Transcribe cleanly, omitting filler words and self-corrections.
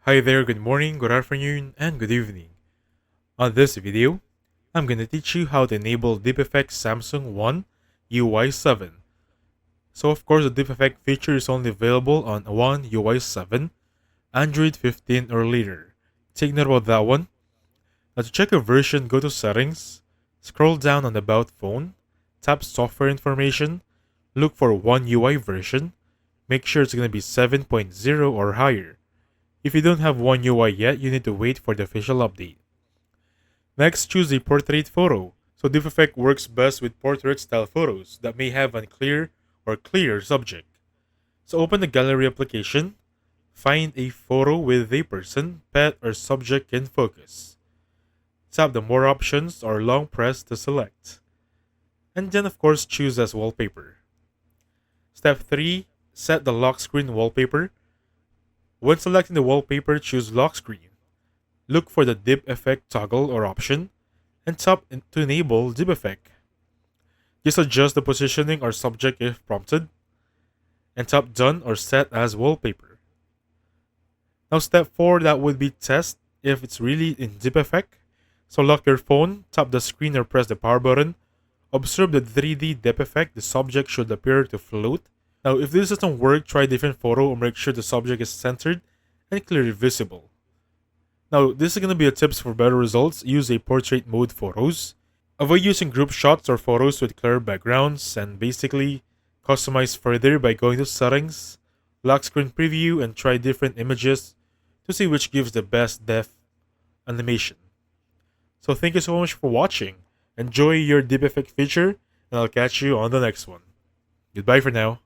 Hi there, good morning, good afternoon, and good evening. On this video, I'm going to teach you how to enable Deep Effect Samsung One UI 7. So of course, the Deep Effect feature is only available on One UI 7, Android 15 or later. Take note about that one. Now to check a version, go to Settings, scroll down on About Phone, tap Software Information, look for One UI version, make sure it's going to be 7.0 or higher. If you don't have One UI yet, you need to wait for the official update. Next, choose a portrait photo. So Deep Effect works best with portrait style photos that may have unclear or clear subject. So open the gallery application, find a photo with a person, pet, or subject in focus. Tap the more options or long press to select. And then of course choose as wallpaper. Step 3. Set the lock screen wallpaper. When selecting the wallpaper, choose lock screen. Look for the Dip Effect toggle or option, and tap to enable Dip Effect. Just adjust the positioning or subject if prompted, and tap Done or Set as Wallpaper. Now step 4, that would be test if it's really in Dip Effect. So lock your phone, tap the screen or press the power button. Observe the 3D Dip Effect, the subject should appear to float. Now if this doesn't work, try a different photo or make sure the subject is centered and clearly visible. Now, this is going to be a tips for better results. Use a portrait mode photos. Avoid using group shots or photos with clear backgrounds, and basically customize further by going to settings, lock screen preview, and try different images to see which gives the best depth animation. So thank you so much for watching. Enjoy your Deep Effect feature, and I'll catch you on the next one. Goodbye for now.